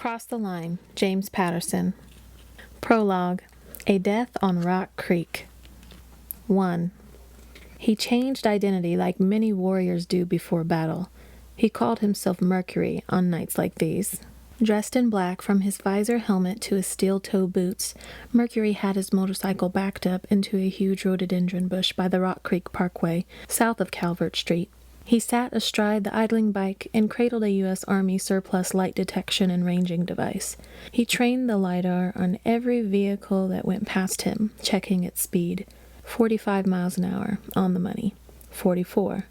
Across the Line, James Patterson. Prologue, A Death on Rock Creek. 1. He changed identity like many warriors do before battle. He called himself Mercury on nights like these. Dressed in black from his visor helmet to his steel-toe boots, Mercury had his motorcycle backed up into a huge rhododendron bush by the Rock Creek Parkway, south of Calvert Street. He sat astride the idling bike and cradled a U.S. Army surplus light detection and ranging device. He trained the LiDAR on every vehicle that went past him, checking its speed. 45 miles an hour, on the money. 44.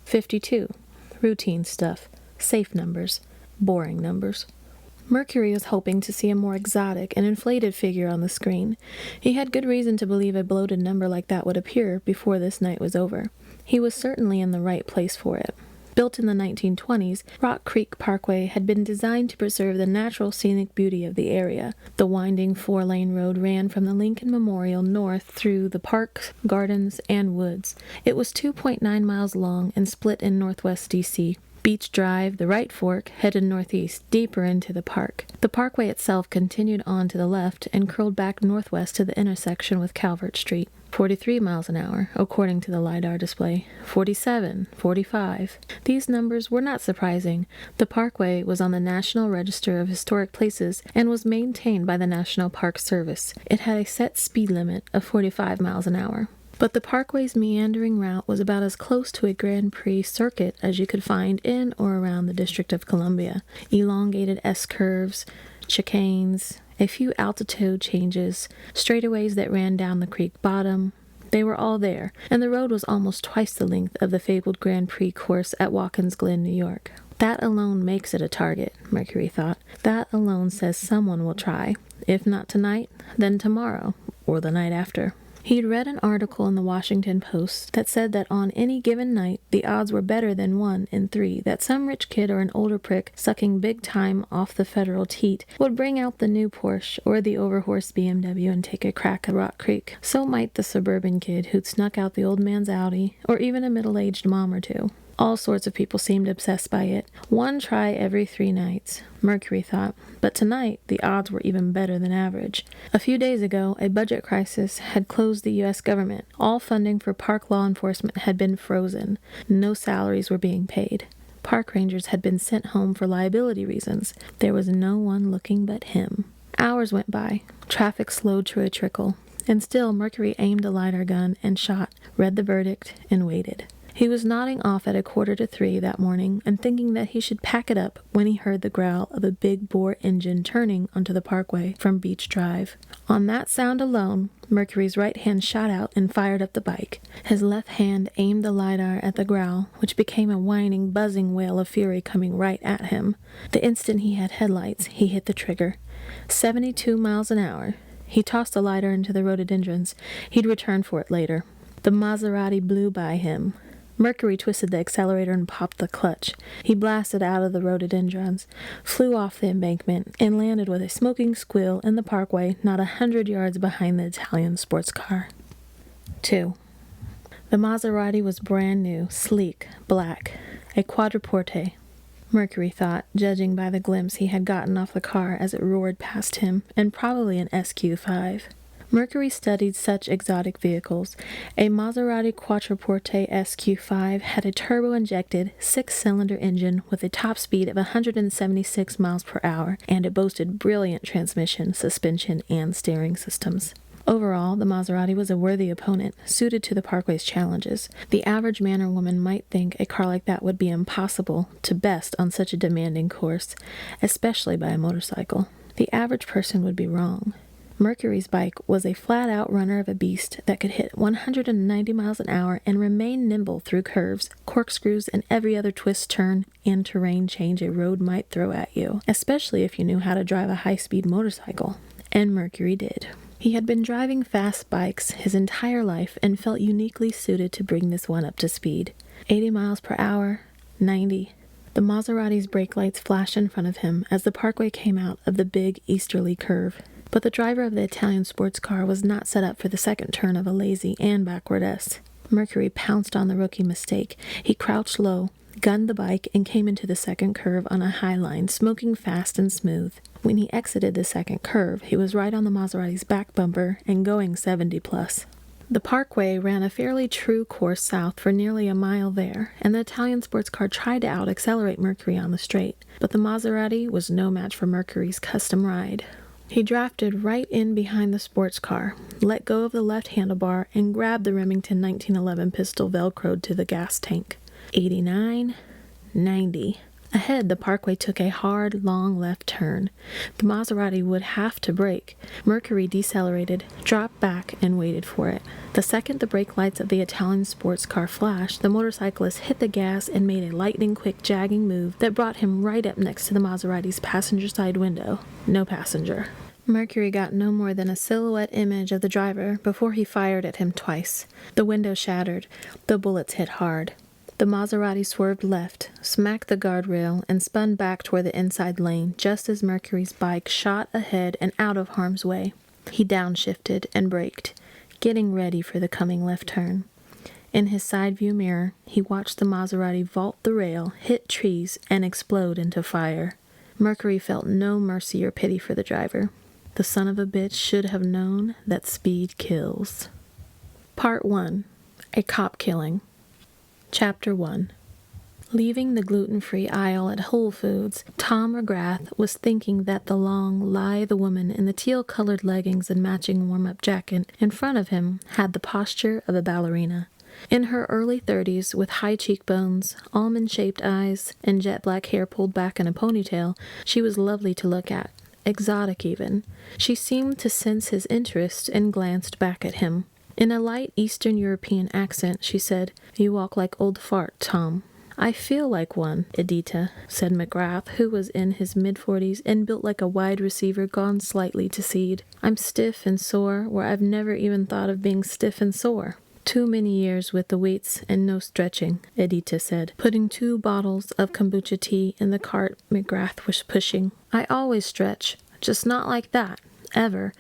52. Routine stuff. Safe numbers. Boring numbers. Mercury was hoping to see a more exotic and inflated figure on the screen. He had good reason to believe a bloated number like that would appear before this night was over. He was certainly in the right place for it. Built in the 1920s, Rock Creek Parkway had been designed to preserve the natural scenic beauty of the area. The winding four-lane road ran from the Lincoln Memorial north through the parks, gardens, and woods. It was 2.9 miles long and split in northwest D.C. Beach Drive, the right fork, headed northeast, deeper into the park. The parkway itself continued on to the left and curled back northwest to the intersection with Calvert Street. 43 miles an hour, according to the LiDAR display. 47, 45. These numbers were not surprising. The parkway was on the National Register of Historic Places and was maintained by the National Park Service. It had a set speed limit of 45 miles an hour. But the parkway's meandering route was about as close to a Grand Prix circuit as you could find in or around the District of Columbia. Elongated S-curves, chicanes, a few altitude changes, straightaways that ran down the creek bottom. They were all there, and the road was almost twice the length of the fabled Grand Prix course at Watkins Glen, New York. That alone makes it a target, Mercury thought. That alone says someone will try. If not tonight, then tomorrow, or the night after. He'd read an article in the Washington Post that said that on any given night, the odds were better than 1 in 3 that some rich kid or an older prick sucking big time off the federal teat would bring out the new Porsche or the overhorsed BMW and take a crack at Rock Creek. So might the suburban kid who'd snuck out the old man's Audi, or even a middle-aged mom or two. All sorts of people seemed obsessed by it. One try every 3 nights, Mercury thought. But tonight, the odds were even better than average. A few days ago, a budget crisis had closed the U.S. government. All funding for park law enforcement had been frozen. No salaries were being paid. Park rangers had been sent home for liability reasons. There was no one looking but him. Hours went by. Traffic slowed to a trickle. And still, Mercury aimed a LiDAR gun and shot, read the verdict, and waited. He was nodding off at 2:45 that morning and thinking that he should pack it up when he heard the growl of a big bore engine turning onto the parkway from Beach Drive. On that sound alone, Mercury's right hand shot out and fired up the bike. His left hand aimed the LiDAR at the growl, which became a whining, buzzing wail of fury coming right at him. The instant he had headlights, he hit the trigger. 72 miles an hour. He tossed the LiDAR into the rhododendrons. He'd return for it later. The Maserati blew by him. Mercury twisted the accelerator and popped the clutch. He blasted out of the rhododendrons, flew off the embankment, and landed with a smoking squeal in the parkway not 100 yards behind the Italian sports car. 2. The Maserati was brand new, sleek, black, a quadruporte. Mercury thought, judging by the glimpse he had gotten off the car as it roared past him, and probably an SQ5. Mercury studied such exotic vehicles. A Maserati Quattroporte SQ5 had a turbo-injected 6-cylinder engine with a top speed of 176 miles per hour, and it boasted brilliant transmission, suspension, and steering systems. Overall, the Maserati was a worthy opponent, suited to the parkway's challenges. The average man or woman might think a car like that would be impossible to best on such a demanding course, especially by a motorcycle. The average person would be wrong. Mercury's bike was a flat-out runner of a beast that could hit 190 miles an hour and remain nimble through curves, corkscrews, and every other twist, turn, and terrain change a road might throw at you, especially if you knew how to drive a high-speed motorcycle. And Mercury did. He had been driving fast bikes his entire life and felt uniquely suited to bring this one up to speed. 80 miles per hour, 90. The Maserati's brake lights flashed in front of him as the parkway came out of the big easterly curve. But the driver of the Italian sports car was not set up for the second turn of a lazy and backward S. Mercury pounced on the rookie mistake. He crouched low, gunned the bike, and came into the second curve on a high line, smoking fast and smooth. When he exited the second curve, he was right on the Maserati's back bumper and going 70 plus. The parkway ran a fairly true course south for nearly a mile there, and the Italian sports car tried to out-accelerate Mercury on the straight, but the Maserati was no match for Mercury's custom ride. He drafted right in behind the sports car, let go of the left handlebar, and grabbed the Remington 1911 pistol velcroed to the gas tank. 89, 90. Ahead, the parkway took a hard, long left turn. The Maserati would have to brake. Mercury decelerated, dropped back, and waited for it. The second the brake lights of the Italian sports car flashed, the motorcyclist hit the gas and made a lightning-quick jagging move that brought him right up next to the Maserati's passenger side window. No passenger. Mercury got no more than a silhouette image of the driver before he fired at him twice. The window shattered. The bullets hit hard. The Maserati swerved left, smacked the guardrail, and spun back toward the inside lane just as Mercury's bike shot ahead and out of harm's way. He downshifted and braked, getting ready for the coming left turn. In his side view mirror, he watched the Maserati vault the rail, hit trees, and explode into fire. Mercury felt no mercy or pity for the driver. The son of a bitch should have known that speed kills. Part 1. A Cop Killing. Chapter 1. Leaving the gluten-free aisle at Whole Foods, Tom McGrath was thinking that the long, lithe woman in the teal-colored leggings and matching warm-up jacket in front of him had the posture of a ballerina. In her early 30s, with high cheekbones, almond-shaped eyes, and jet-black hair pulled back in a ponytail, she was lovely to look at, exotic even. She seemed to sense his interest and glanced back at him. In a light Eastern European accent, she said, "You walk like old fart, Tom." "I feel like one, Edita," said McGrath, who was in his mid-40s and built like a wide receiver gone slightly to seed. "I'm stiff and sore where I've never even thought of being stiff and sore." "Too many years with the weights and no stretching," Edita said, putting 2 bottles of kombucha tea in the cart McGrath was pushing. "I always stretch, just not like that, ever,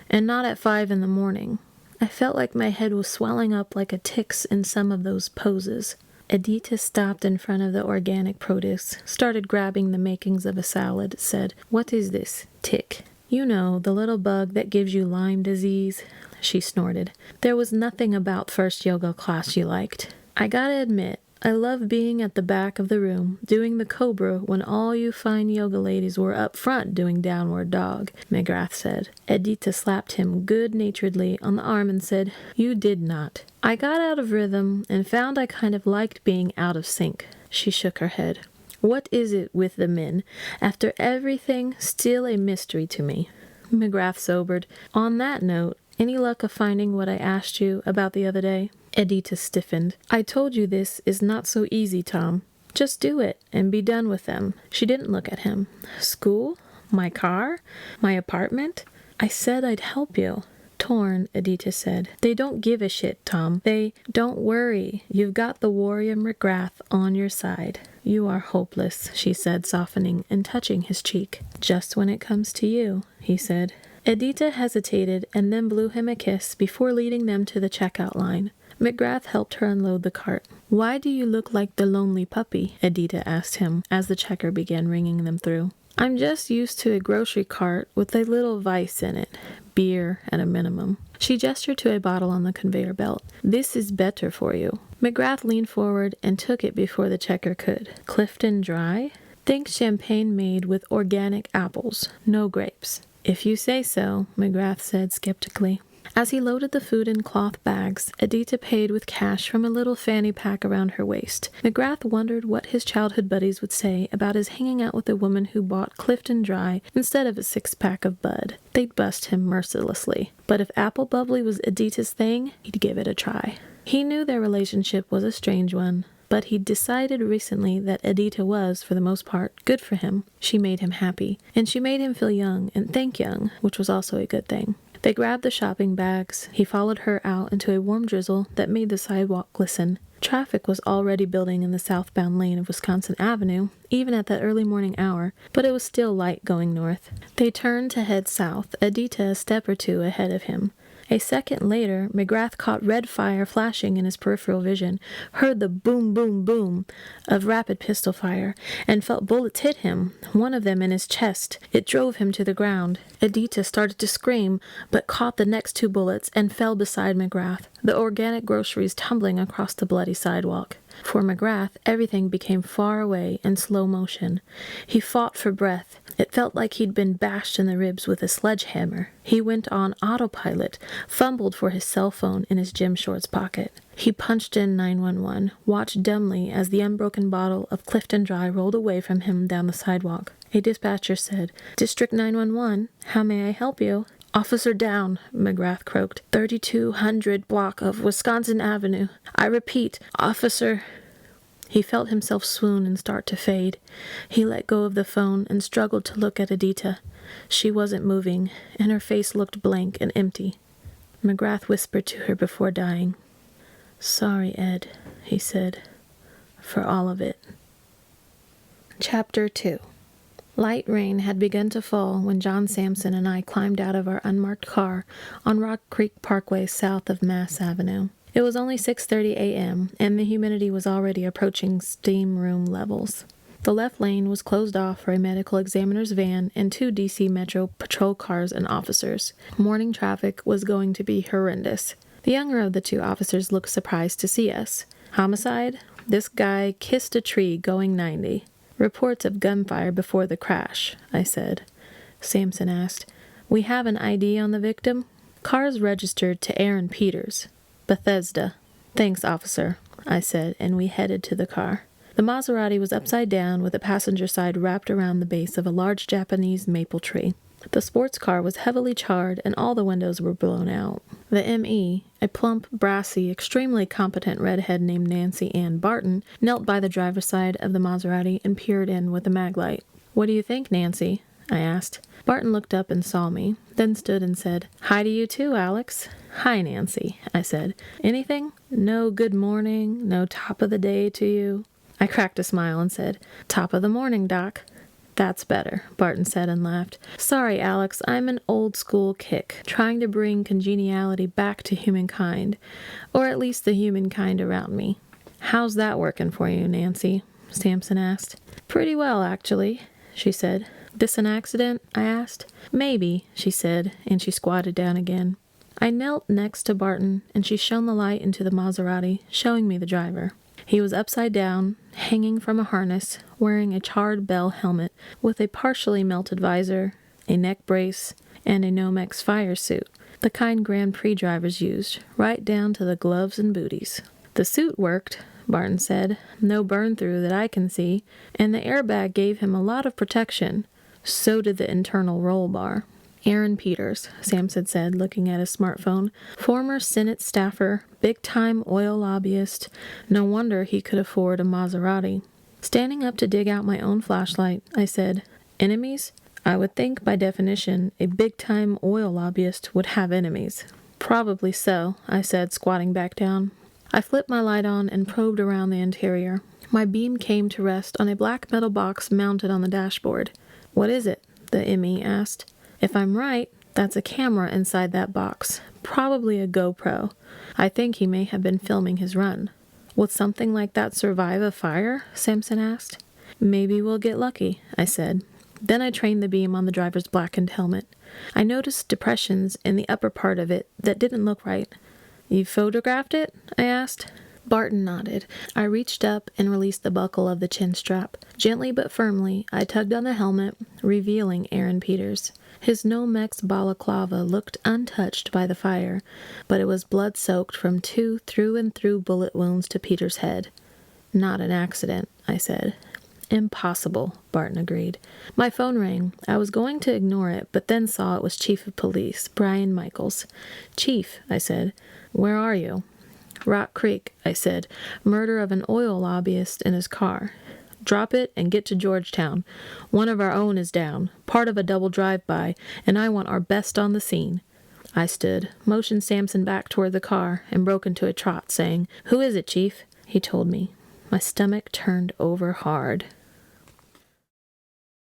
and not at 5 in the morning. I felt like my head was swelling up like a tick's in some of those poses." Edita stopped in front of the organic produce, started grabbing the makings of a salad, said, "What is this? Tick?" "You know, the little bug that gives you Lyme disease." She snorted. "There was nothing about first yoga class you liked." "I gotta admit, I love being at the back of the room, doing the cobra when all you fine yoga ladies were up front doing downward dog," McGrath said. Edita slapped him good-naturedly on the arm and said, "You did not." "I got out of rhythm and found I kind of liked being out of sync." She shook her head. "What is it with the men? After everything, still a mystery to me." McGrath sobered. "On that note, any luck of finding what I asked you about the other day?" Edita stiffened. "I told you this is not so easy, Tom. Just do it and be done with them." She didn't look at him. "School? My car? My apartment? I said I'd help you." "Torn," Edita said. "They don't give a shit, Tom. Don't worry. You've got the warrior McGrath on your side." "You are hopeless," she said, softening and touching his cheek. "Just when it comes to you," he said. Edita hesitated and then blew him a kiss before leading them to the checkout line. McGrath helped her unload the cart. "Why do you look like the lonely puppy?" Edita asked him as the checker began ringing them through. "I'm just used to a grocery cart with a little vice in it. Beer at a minimum." She gestured to a bottle on the conveyor belt. "This is better for you." McGrath leaned forward and took it before the checker could. "Clifton Dry?" "Think champagne made with organic apples, no grapes." "If you say so," McGrath said skeptically. As he loaded the food in cloth bags, Edita paid with cash from a little fanny pack around her waist. McGrath wondered what his childhood buddies would say about his hanging out with a woman who bought Clifton Dry instead of a 6-pack of Bud. They'd bust him mercilessly. But if apple bubbly was Edita's thing, he'd give it a try. He knew their relationship was a strange one, but he'd decided recently that Edita was, for the most part, good for him. She made him happy, and she made him feel young and think young, which was also a good thing. They grabbed the shopping bags. He followed her out into a warm drizzle that made the sidewalk glisten. Traffic was already building in the southbound lane of Wisconsin Avenue, even at that early morning hour, but it was still light going north. They turned to head south, Edita a step or two ahead of him. A second later, McGrath caught red fire flashing in his peripheral vision, heard the boom, boom, boom of rapid pistol fire, and felt bullets hit him, one of them in his chest. It drove him to the ground. Edita started to scream, but caught the next two bullets and fell beside McGrath, the organic groceries tumbling across the bloody sidewalk. For McGrath, everything became far away in slow motion. He fought for breath. It felt like he'd been bashed in the ribs with a sledgehammer. He went on autopilot, fumbled for his cell phone in his gym shorts pocket. He punched in 911, watched dumbly as the unbroken bottle of Clifton Dry rolled away from him down the sidewalk. A dispatcher said, "District 911, how may I help you?" "Officer down," McGrath croaked. 3200 block of Wisconsin Avenue. I repeat, officer. He felt himself swoon and start to fade. He let go of the phone and struggled to look at Edita. She wasn't moving, and her face looked blank and empty. McGrath whispered to her before dying. "Sorry, Ed," he said, "for all of it." Chapter 2. Light rain had begun to fall when John Sampson and I climbed out of our unmarked car on Rock Creek Parkway south of Mass Avenue. It was only 6:30 a.m., and the humidity was already approaching steam room levels. The left lane was closed off for a medical examiner's van and 2 D.C. Metro patrol cars and officers. Morning traffic was going to be horrendous. The younger of the 2 officers looked surprised to see us. "Homicide? This guy kissed a tree going 90. "Reports of gunfire before the crash," I said. Sampson asked, "We have an ID on the victim?" "Car's registered to Aaron Peters, Bethesda." "Thanks, officer," I said, and we headed to the car. The Maserati was upside down with the passenger side wrapped around the base of a large Japanese maple tree. The sports car was heavily charred and all the windows were blown out. The M.E., a plump, brassy, extremely competent redhead named Nancy Ann Barton, knelt by the driver's side of the Maserati and peered in with a mag light. "What do you think, Nancy?" I asked. Barton looked up and saw me, then stood and said, "Hi to you too, Alex." "Hi, Nancy," I said. "Anything? No good morning? No top of the day to you?" I cracked a smile and said, "Top of the morning, Doc." "That's better," Barton said and laughed. "Sorry, Alex, I'm an old-school kick, trying to bring congeniality back to humankind, or at least the humankind around me." "How's that working for you, Nancy?" Sampson asked. "Pretty well, actually," she said. "This an accident?" I asked. "Maybe," she said, and she squatted down again. I knelt next to Barton, and she shone the light into the Maserati, showing me the driver. He was upside down, hanging from a harness, wearing a charred bell helmet with a partially melted visor, a neck brace, and a Nomex fire suit, the kind Grand Prix drivers used, right down to the gloves and booties. "The suit worked," Barton said. "No burn-through that I can see, and the airbag gave him a lot of protection. So did the internal roll bar." "Aaron Peters," Sampson said, looking at his smartphone. "Former Senate staffer, big-time oil lobbyist. No wonder he could afford a Maserati." Standing up to dig out my own flashlight, I said, "Enemies? I would think, by definition, a big-time oil lobbyist would have enemies." "Probably so," I said, squatting back down. I flipped my light on and probed around the interior. My beam came to rest on a black metal box mounted on the dashboard. "What is it?" the ME asked. "If I'm right, that's a camera inside that box, probably a GoPro. I think he may have been filming his run." "Would something like that survive a fire?" Sampson asked. "Maybe we'll get lucky," I said. Then I trained the beam on the driver's blackened helmet. I noticed depressions in the upper part of it that didn't look right. "You photographed it?" I asked. Barton nodded. I reached up and released the buckle of the chin strap. Gently but firmly, I tugged on the helmet, revealing Aaron Peters. His Nomex balaclava looked untouched by the fire, but it was blood-soaked from 2 through-and-through bullet wounds to Peters' head. "Not an accident," I said. "Impossible," Barton agreed. My phone rang. I was going to ignore it, but then saw it was Chief of Police, Brian Michaels. "Chief," I said, "where are you?" "Rock Creek," I said. "Murder of an oil lobbyist in his car." "Drop it and get to Georgetown. One of our own is down, part of a double drive-by, and I want our best on the scene." I stood, motioned Sampson back toward the car, and broke into a trot, saying, "Who is it, Chief?" He told me. My stomach turned over hard.